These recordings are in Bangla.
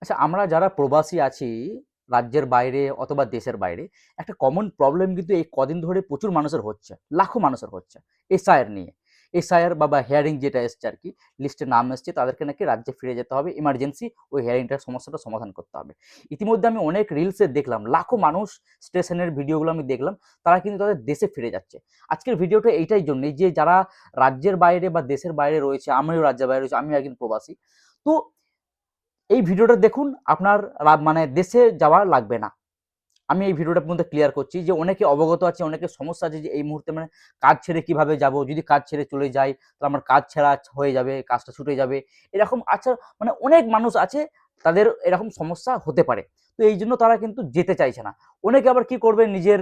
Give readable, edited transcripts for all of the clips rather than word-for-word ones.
আচ্ছা, আমরা যারা প্রবাসী আছি রাজ্যের বাইরে অথবা দেশের বাইরে, একটা কমন প্রবলেম কিন্তু এই কদিন ধরে প্রচুর মানুষের হচ্ছে, লাখো মানুষের হচ্ছে এসআইআর নিয়ে। এসআইআর বা হিয়ারিং যেটা এসছে আর কি, লিস্টে নাম এসছে, তাদেরকে নাকি রাজ্যে ফিরে যেতে হবে, ইমার্জেন্সি ওই হিয়ারিংটার সমস্যাটা সমাধান করতে হবে। ইতিমধ্যে আমি অনেক রিলসে দেখলাম, লাখো মানুষ স্টেশনের ভিডিওগুলো আমি দেখলাম, তারা কিন্তু তাদের দেশে ফিরে যাচ্ছে। আজকের ভিডিওটা এইটাই জন্যই যে যারা রাজ্যের বাইরে বা দেশের বাইরে রয়েছে, আমিও রাজ্যের বাইরে রয়েছে, আমি একজন প্রবাসী। তো এই ভিডিওটা দেখুন, আপনার মানে দেশে যাওয়া লাগবে না। আমি এই ভিডিওটার মধ্যে ক্লিয়ার করছি যে অনেকে অবগত আছে, অনেকের সমস্যা আছে যে এই মুহূর্তে মানে কাজ ছেড়ে কিভাবে যাব, যদি কাজ ছেড়ে চলে যাই তাহলে আমার কাজ ছাড়া হয়ে যাবে, কাজটা ছুটে যাবে, এরকম আচ্ছা মানে অনেক মানুষ আছে তাদের এরকম সমস্যা হতে পারে। তো এই জন্য তারা কিন্তু যেতে চাইছে না। অনেকে আবার কি করবে, নিজের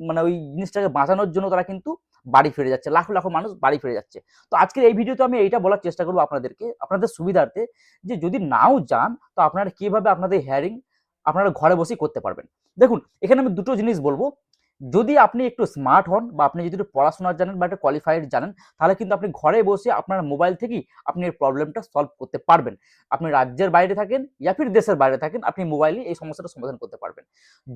মানে ওই জিনিসটাকে বাঁচানোর জন্য তারা কিন্তু বাড়ি ফিরে যাচ্ছে, লাখো লাখো মানুষ বাড়ি ফিরে যাচ্ছে। তো আজকের এই ভিডিওতে আমি এইটা বলার চেষ্টা করবো আপনাদেরকে, আপনাদের সুবিধার্থে, যে যদি নাও যান তো আপনারা কিভাবে আপনাদের হিয়ারিং আপনারা ঘরে বসেই করতে পারবেন। দেখুন, এখানে আমি দুটো জিনিস বলবো। যদি আপনি একটু স্মার্ট হন বা আপনি যদি একটু পড়াশোনা জানেন বা একটু কোয়ালিফাইড জানেন, তাহলে কিন্তু আপনি ঘরে বসে আপনার মোবাইল থেকেই আপনি এই প্রবলেমটা সলভ করতে পারবেন। আপনি রাজ্যের বাইরে থাকেন ইয়া ফির দেশের বাইরে থাকেন, আপনি মোবাইলে এই সমস্যাটা সমাধান করতে পারবেন।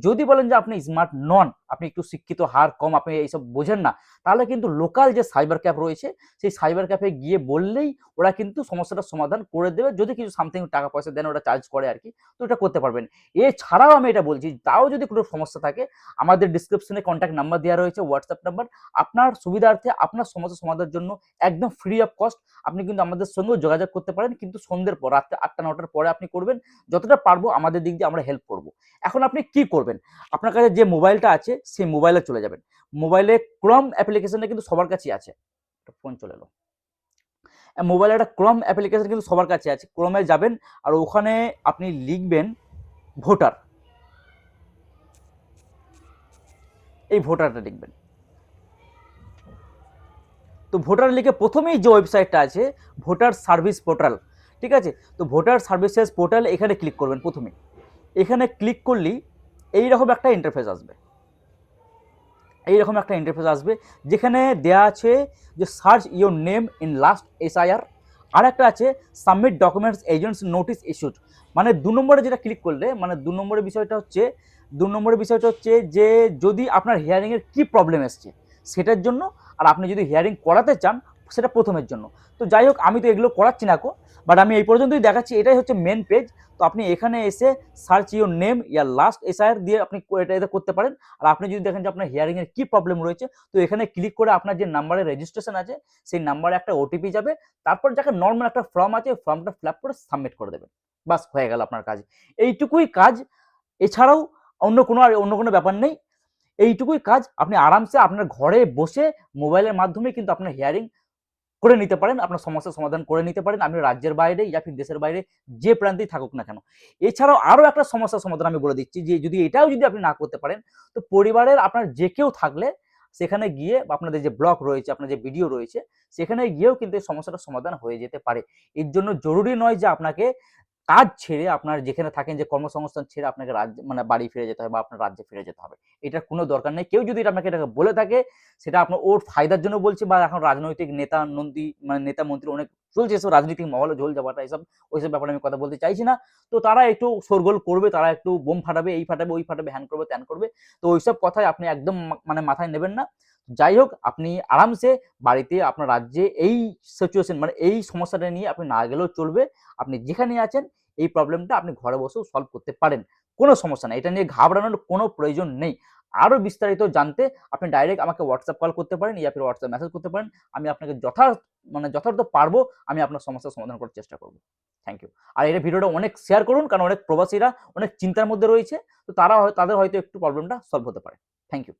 যদি বলেন যে আপনি স্মার্ট নন, আপনি একটু শিক্ষিত হার কম, আপনি এইসব বোঝেন না, তাহলে কিন্তু লোকাল যে সাইবার ক্যাফ রয়েছে, সেই সাইবার ক্যাফে গিয়ে বললেই ওরা কিন্তু সমস্যাটার সমাধান করে দেবে। যদি কিছু সামথিং টাকা পয়সা দেন, ওটা চার্জ করে আর কি, তো এটা করতে পারবেন। এছাড়াও আমি এটা বলছি, তাও যদি কোনো সমস্যা থাকে, আমাদের ডিসক্রিপশনে কন্ট্যাক্ট নাম্বার দেওয়া রয়েছে, হোয়াটসঅ্যাপ নাম্বার। আপনার সুবিধার্থে আপনার সমস্যা সমাধানের জন্য একদম ফ্রি অফ কস্ট আপনি কিন্তু আমাদের সঙ্গেও যোগাযোগ করতে পারেন, কিন্তু সন্ধ্যের পর, রাত্রে 8টা-9টার পরে আপনি করবেন। যতটা পারবো আমাদের দিক দিয়ে আমরা হেল্প করব। এখন আপনি কি করবেন, আপনার কাছে যে মোবাইলটা আছে সেই মোবাইলে চলে যাবেন। মোবাইলে ক্রোম অ্যাপ্লিকেশনটা কিন্তু সবার কাছেই আছে। ফোন চলে এলো। মোবাইলে একটা ক্রোম অ্যাপ্লিকেশন কিন্তু সবার কাছে আছে, ক্রোমে যাবেন আর ওখানে আপনি লিখবেন ভোটার, এই ভোটারটা লিখবেন। তো ভোটার লিখে প্রথমেই যে ওয়েবসাইটটা আছে, ভোটার সার্ভিস পোর্টাল, ঠিক আছে? তো ভোটার সার্ভিসেস পোর্টাল, এখানে ক্লিক করবেন প্রথমে। এখানে ক্লিক করলেই এইরকম একটা ইন্টারফেস আসবে, এইরকম একটা ইন্টারফেস আসবে, যেখানে দেয়া আছে যে search your name in last SIR, আর একটা আছে submit documents agents notice issued. মানে 2 নম্বরে যেটা ক্লিক করলে, মানে 2 নম্বরের বিষয়টা হচ্ছে, 2 নম্বরের বিষয়টা হচ্ছে যে যদি আপনার হিয়ারিংয়ের কি প্রবলেম এসছে সেটার জন্য, আর আপনি যদি হিয়ারিং করাতে চান সেটা প্রথমের জন্য। তো যাই হোক, আমি তো এগুলো করাচ্ছি না, বাট আমি এই পর্যন্তই দেখাচ্ছি, এটাই হচ্ছে মেন পেজ। তো আপনি এখানে এসে search your name year last SIR দিয়ে আপনি এটা করতে পারেন। আর আপনি যদি দেখেন যে আপনার হিয়ারিং এর কি প্রবলেম রয়েছে, তো এখানে ক্লিক করে আপনার যে নাম্বারে রেজিস্ট্রেশন আছে সেই নাম্বারে একটা ওটিপি যাবে, তারপর যাকে নর্মাল একটা ফর্ম আছে ফর্মটা ফিল আপ করে সাবমিট করে দেবেন। বাস হয়ে গেল আপনার কাজ, এইটুকুই কাজ। এছাড়াও অন্য কোনো ব্যাপার নেই, এইটুকুই কাজ। আপনি আরামসে আপনার ঘরে বসে মোবাইলের মাধ্যমে কিন্তু আপনার হিয়ারিং করে নিতে পারেন, আপনার সমস্যার সমাধান করে নিতে পারেন, আপনি রাজ্যের বাইরে ইয়া ফির দেশের বাইরে যে প্রান্তেই থাকুক না কেন। এছাড়াও আরো একটা সমস্যার সমাধান আমি বলে দিচ্ছি, যে যদি এটাও যদি আপনি না করতে পারেন, তো পরিবারের আপনার যে কেউ থাকলে সেখানে গিয়ে, বা আপনাদের যে ব্লগ রয়েছে, আপনার যে ভিডিও রয়েছে, সেখানে গিয়েও কিন্তু এই সমস্যাটার সমাধান হয়ে যেতে পারে। এর জন্য জরুরি নয় যে আপনাকে কাজ ছেড়ে, আপনার যেখানে থাকেন যে কর্মসংস্থান ছেড়ে আপনাকে রাজ্য মানে বাড়ি ফিরে যেতে হবে বা আপনার রাজ্যে ফিরে যেতে হবে। এটার কোনো দরকার নেই। কেউ যদি আপনাকে এটাকে বলে থাকে, সেটা আপনার ওর ফায়দার জন্য বলছে, বা এখন রাজনৈতিক নেতা নন্দী মানে নেতা মন্ত্রী অনেক চলছে, এসব রাজনৈতিক মহলে ঝোল ঝামেলা, এসব ওইসব ব্যাপারে আমি কথা বলতে চাইছি না। তো তারা একটু শোরগোল করবে, তারা একটু বোম ফাটাবে, এই ফাটাবে, ওই ফাটাবে, হ্যান করবে, ত্যান করবে। তো ওইসব কথায় আপনি একদম মানে মাথায় নেবেন না। যাই হোক, আপনি আরামসে বাড়িতে আপনার রাজ্যে এই সিচুয়েশন মানে এই সমস্যাটা নিয়ে আপনি না গেলেও চলবে। আপনি যেখানে আছেন এই প্রবলেমটা আপনি ঘরে বসেও সলভ করতে পারেন, কোনো সমস্যা নেই, এটা নিয়ে ঘাবড়ানোর কোনো প্রয়োজন নেই। আরো বিস্তারিত জানতে আপনি ডাইরেক্ট আমাকে হোয়াটসঅ্যাপ কল করতে পারেন ইয়া ফির হোয়াটসঅ্যাপ মেসেজ করতে পারেন। আমি আপনাকে যথার্থ পারবো, আমি আপনার সমস্যার সমাধান করার চেষ্টা করব। Thank you. আর এই ভিডিওটা অনেক শেয়ার করুন, কারণ অনেক প্রবাসীরা অনেক চিন্তার মধ্যে রয়েছে, তো তাদের হয়তো একটু প্রবলেমটা সলভ হতে পারে। Thank you.